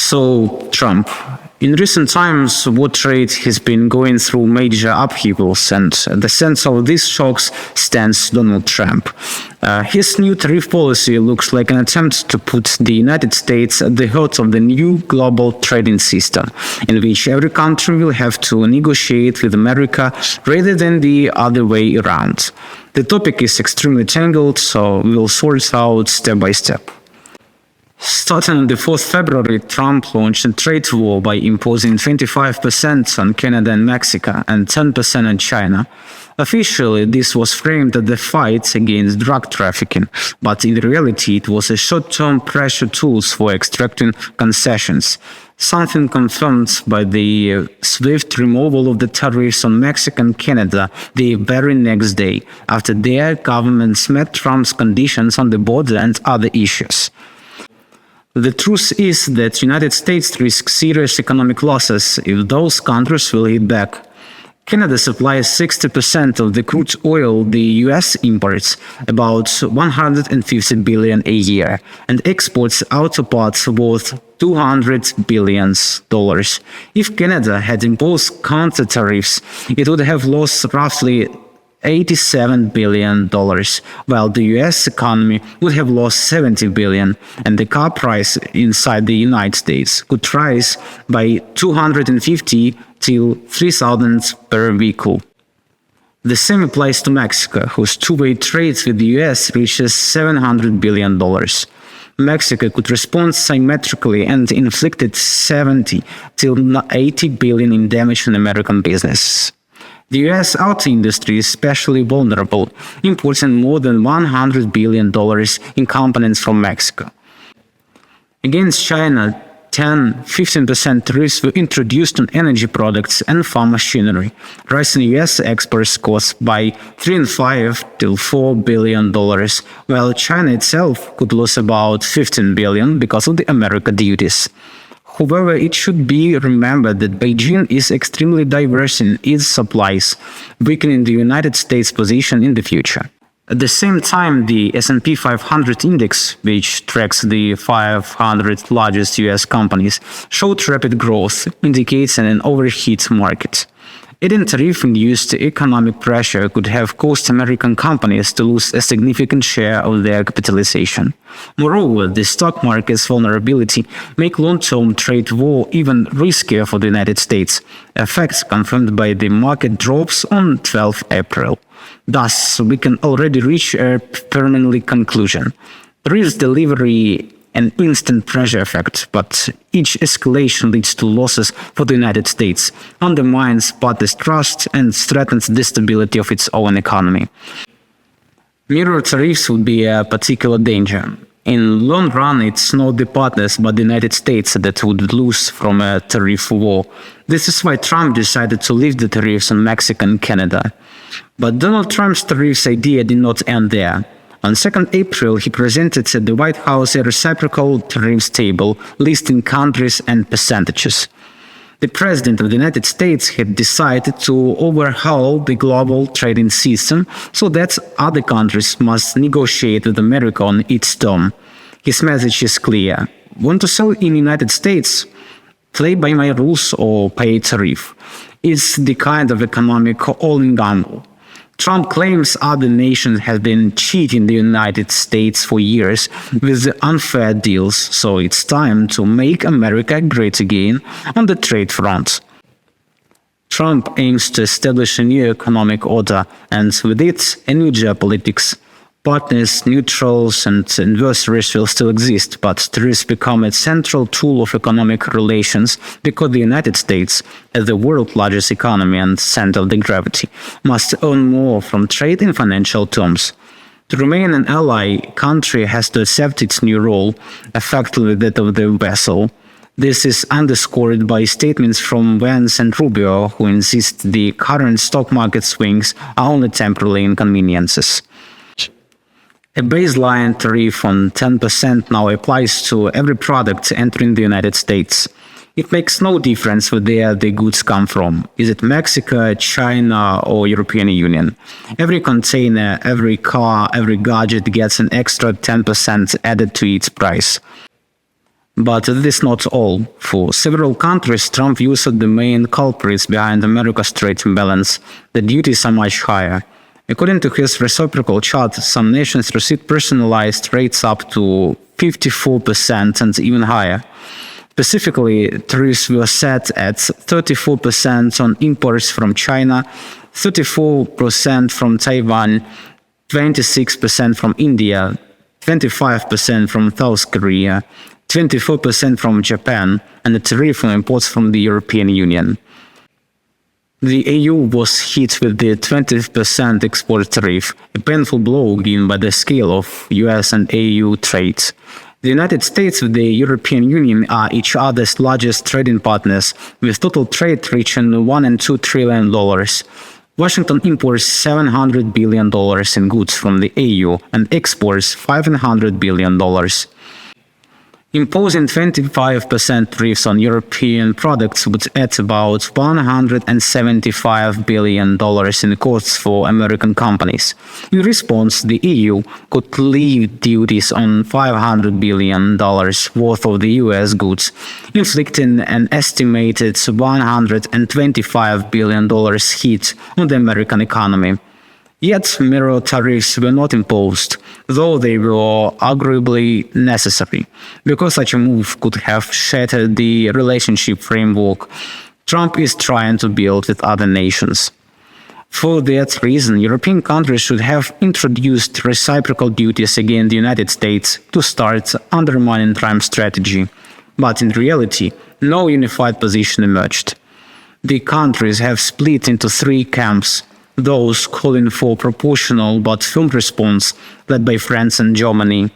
So, Trump. In recent times, world trade has been going through major upheavals, and at the center of these shocks stands Donald Trump. His new tariff policy looks like an attempt to put the United States at the heart of the new global trading system, in which every country will have to negotiate with America rather than the other way around. The topic is extremely tangled, so we will sort it out step by step. Starting on the 4th February, Trump launched a trade war by imposing 25% on Canada and Mexico and 10% on China. Officially, this was framed as the fight against drug trafficking, but in reality it was a short-term pressure tool for extracting concessions, something confirmed by the swift removal of the tariffs on Mexico and Canada the very next day, after their governments met Trump's conditions on the border and other issues. The truth is that the United States risks serious economic losses if those countries will hit back. Canada supplies 60% of the crude oil the US imports, about $150 billion a year, and exports auto parts worth $200 billion. If Canada had imposed counter tariffs, it would have lost roughly $87 billion, while the US economy would have lost $70 billion, and the car price inside the United States could rise by $250 till $3,000 per vehicle. The same applies to Mexico, whose two-way trade with the US reaches $700 billion. Mexico could respond symmetrically and inflicted 70 till 80 billion in damage on American business. The US auto industry is especially vulnerable, importing more than $100 billion in components from Mexico. Against China, 10–15% tariffs were introduced on energy products and farm machinery, raising US exports costs by $3.5 to $4 billion, while China itself could lose about $15 billion because of the American duties. However, it should be remembered that Beijing is extremely diverse in its supplies, weakening the United States' position in the future. At the same time, the S&P 500 index, which tracks the 500 largest US companies, showed rapid growth, indicating an overheated market. Adding tariff-induced economic pressure could have caused American companies to lose a significant share of their capitalization. Moreover, the stock market's vulnerability make long-term trade war even riskier for the United States, a fact confirmed by the market drops on 12 April. Thus, we can already reach a permanently conclusion. There is delivery an instant pressure effect, but each escalation leads to losses for the United States, undermines parties' trust, and threatens the stability of its own economy. Mirror tariffs would be a particular danger. In long run, it's not the partners but the United States that would lose from a tariff war. This is why Trump decided to lift the tariffs on Mexico and Canada. But Donald Trump's tariffs idea did not end there. On 2nd April, he presented at the White House a reciprocal tariffs table listing countries and percentages. The President of the United States had decided to overhaul the global trading system so that other countries must negotiate with America on its terms. His message is clear. Want to sell in the United States? Play by my rules or pay a tariff. It's the kind of economic all-in-gamble. Trump claims other nations have been cheating the United States for years with unfair deals, so it's time to make America great again on the trade front. Trump aims to establish a new economic order, and with it, a new geopolitics. Partners, neutrals, and adversaries will still exist, but tariffs become a central tool of economic relations because the United States, as the world's largest economy and center of the gravity, must earn more from trade in financial terms. To remain an ally, a country has to accept its new role, effectively that of the vassal. This is underscored by statements from Vance and Rubio, who insist the current stock market swings are only temporary inconveniences. A baseline tariff on 10% now applies to every product entering the United States. It makes no difference where the goods come from. Is it Mexico, China, or European Union? Every container, every car, every gadget gets an extra 10% added to its price. But that is not all. For several countries, Trump used the main culprits behind America's trade imbalance. The duties are much higher. According to his reciprocal chart, some nations receive personalized rates up to 54% and even higher. Specifically, tariffs were set at 34% on imports from China, 34% from Taiwan, 26% from India, 25% from South Korea, 24% from Japan, and a tariff on imports from the European Union. The EU was hit with the 20% export tariff, a painful blow given by the scale of US and EU trade. The United States and the European Union are each other's largest trading partners, with total trade reaching $1 and $2 trillion. Washington imports $700 billion in goods from the EU and exports $500 billion. Imposing 25% tariffs on European products would add about $175 billion in costs for American companies. In response, the EU could leave duties on $500 billion worth of the US goods, inflicting an estimated $125 billion hit on the American economy. Yet, mirror tariffs were not imposed, though they were arguably necessary, because such a move could have shattered the relationship framework Trump is trying to build with other nations. For that reason, European countries should have introduced reciprocal duties against the United States to start undermining Trump's strategy. But in reality, no unified position emerged. The countries have split into three camps: those calling for proportional but firm response, led by France and Germany;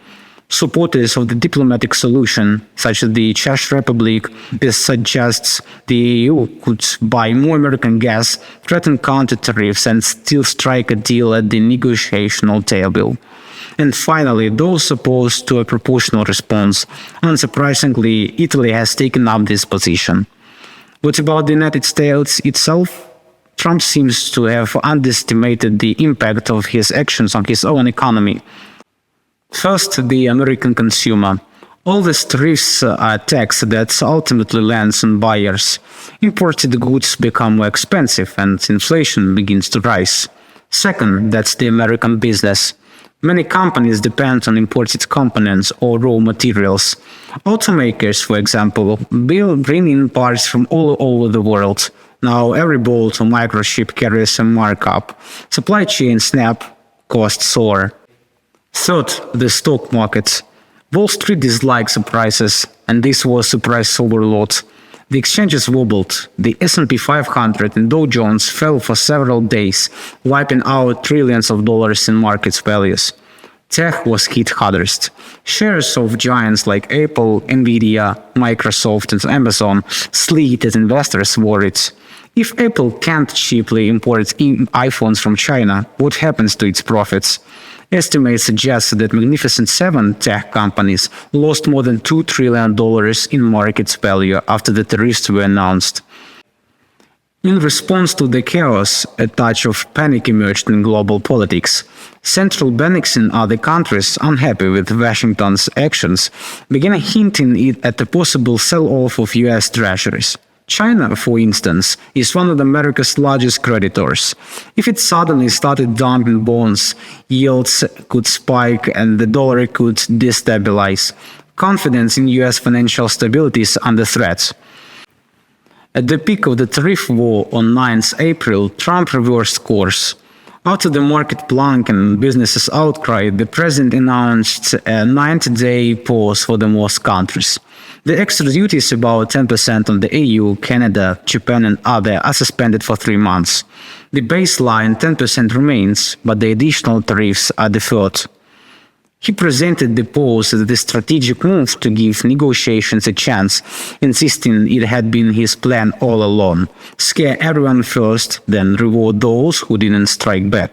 supporters of the diplomatic solution, such as the Czech Republic, this suggests the EU could buy more American gas, threaten counter-tariffs, and still strike a deal at the negotiational table. And finally, those opposed to a proportional response. Unsurprisingly, Italy has taken up this position. What about the United States itself? Trump seems to have underestimated the impact of his actions on his own economy. First, the American consumer. All these tariffs are a tax that ultimately lands on buyers. Imported goods become more expensive and inflation begins to rise. Second, that's the American business. Many companies depend on imported components or raw materials. Automakers, for example, bring in parts from all over the world. Now every bolt or microchip carries a markup. Supply chain snap, costs soar. Third, the stock market. Wall Street dislikes surprises, and this was a price overload. The exchanges wobbled. The S&P 500 and Dow Jones fell for several days, wiping out trillions of dollars in market values. Tech was hit hardest. Shares of giants like Apple, Nvidia, Microsoft, and Amazon slid as investors worried. If Apple can't cheaply import iPhones from China, what happens to its profits? Estimates suggest that Magnificent Seven tech companies lost more than $2 trillion in market value after the tariffs were announced. In response to the chaos, a touch of panic emerged in global politics. Central banks in other countries, unhappy with Washington's actions, began hinting at a possible sell-off of US treasuries. China, for instance, is one of America's largest creditors. If it suddenly started dumping bonds, yields could spike and the dollar could destabilize. Confidence in US financial stability is under threat. At the peak of the tariff war on 9th April, Trump reversed course. After the market plunk and businesses' outcry, the president announced a 90-day pause for the most countries. The extra duties, about 10% on the EU, Canada, Japan, and other, are suspended for 3 months. The baseline 10% remains, but the additional tariffs are deferred. He presented the pause as the strategic move to give negotiations a chance, insisting it had been his plan all along: scare everyone first, then reward those who didn't strike back.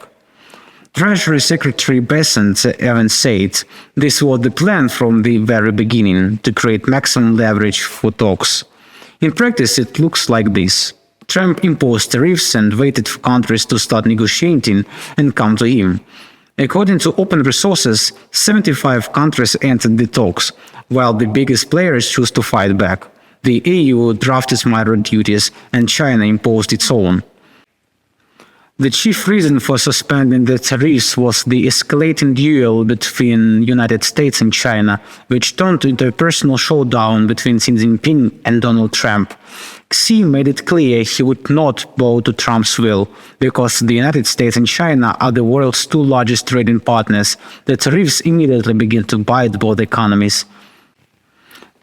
Treasury Secretary Bessent even said this was the plan from the very beginning, to create maximum leverage for talks. In practice, it looks like this. Trump imposed tariffs and waited for countries to start negotiating and come to him. According to open resources, 75 countries entered the talks, while the biggest players chose to fight back. The EU drafted minor duties, and China imposed its own. The chief reason for suspending the tariffs was the escalating duel between United States and China, which turned into a personal showdown between Xi Jinping and Donald Trump. Xi made it clear he would not bow to Trump's will, because the United States and China are the world's two largest trading partners. The tariffs immediately began to bite both economies.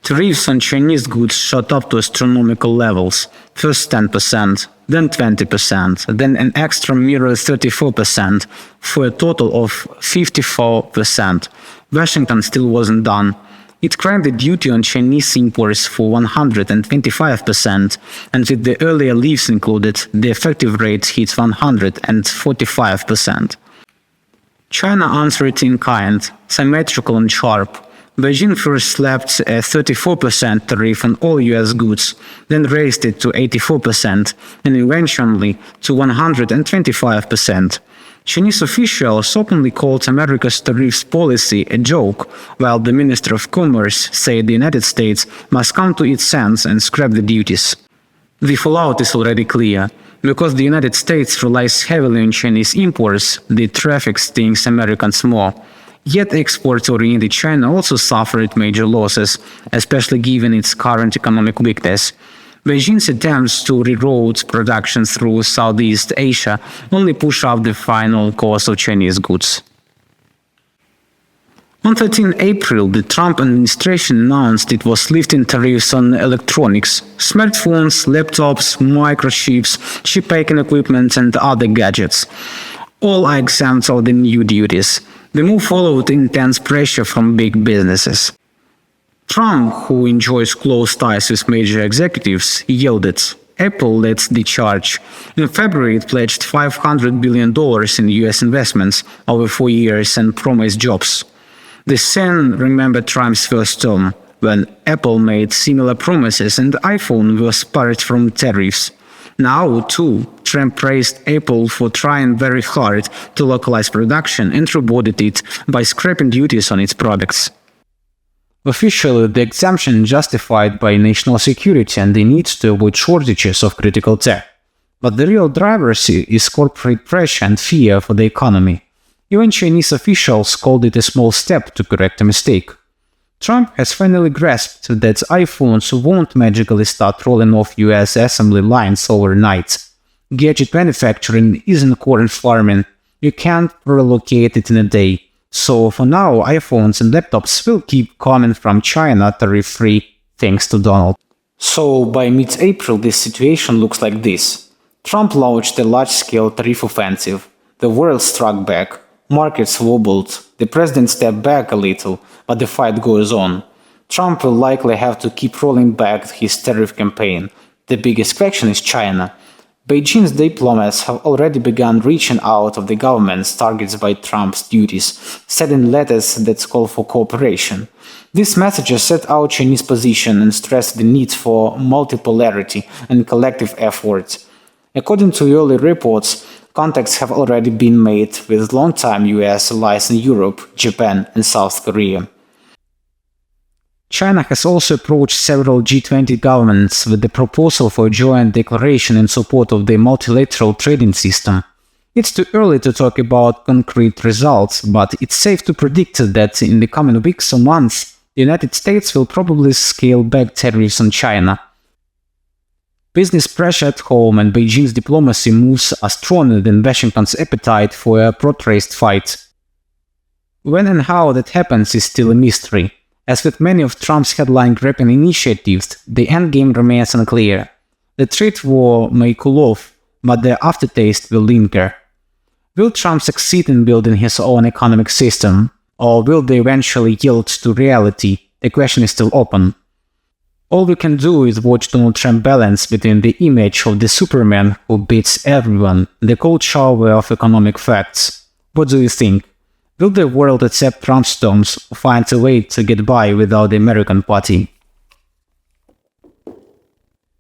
Tariffs on Chinese goods shot up to astronomical levels, first 10%, then 20%, then an extra mere 34%, for a total of 54%. Washington still wasn't done. It cranked the duty on Chinese imports for 125%, and with the earlier leaves included, the effective rate hit 145%. China answered in kind, symmetrical and sharp. Beijing first slapped a 34% tariff on all US goods, then raised it to 84%, and eventually to 125%. Chinese officials openly called America's tariffs policy a joke, while the Minister of Commerce said the United States must come to its sense and scrap the duties. The fallout is already clear. Because the United States relies heavily on Chinese imports, the traffic stings Americans more. Yet export-oriented China also suffered major losses, especially given its current economic weakness. Beijing's attempts to reroute production through Southeast Asia only push up the final cost of Chinese goods. On 13 April, the Trump administration announced it was lifting tariffs on electronics, smartphones, laptops, microchips, chip-making equipment, and other gadgets. All are exempt of the new duties. The move followed intense pressure from big businesses. Trump, who enjoys close ties with major executives, yielded. Apple led the charge. In February, it pledged $500 billion in US investments over 4 years and promised jobs. The scene remembered Trump's first term, when Apple made similar promises and iPhone was spared from tariffs. Now, too, Trump praised Apple for trying very hard to localize production and rewarded it by scrapping duties on its products. Officially, the exemption justified by national security and the need to avoid shortages of critical tech. But the real driver is corporate pressure and fear for the economy. Even Chinese officials called it a small step to correct a mistake. Trump has finally grasped that iPhones won't magically start rolling off US assembly lines overnight. Gadget manufacturing isn't corn farming. You can't relocate it in a day. So for now, iPhones and laptops will keep coming from China tariff-free, thanks to Donald. So by mid-April, this situation looks like this. Trump launched a large-scale tariff offensive. The world struck back. Markets wobbled. The president stepped back a little, but the fight goes on. Trump will likely have to keep rolling back his tariff campaign. The biggest question is China. Beijing's diplomats have already begun reaching out of the government's targets by Trump's duties, sending letters that call for cooperation. These messages set out Chinese position and stress the need for multipolarity and collective effort. According to early reports, contacts have already been made with longtime US allies in Europe, Japan, and South Korea. China has also approached several G20 governments with the proposal for a joint declaration in support of the multilateral trading system. It's too early to talk about concrete results, but it's safe to predict that in the coming weeks or months, the United States will probably scale back tariffs on China. Business pressure at home and Beijing's diplomacy moves are stronger than Washington's appetite for a protest fight. When and how that happens is still a mystery. As with many of Trump's headline-grabbing initiatives, the endgame remains unclear. The trade war may cool off, but the aftertaste will linger. Will Trump succeed in building his own economic system, or will they eventually yield to reality? The question is still open. All we can do is watch Donald Trump balance between the image of the Superman who beats everyone and the cold shower of economic facts. What do you think? Will the world accept Trump's terms or find a way to get by without the American party?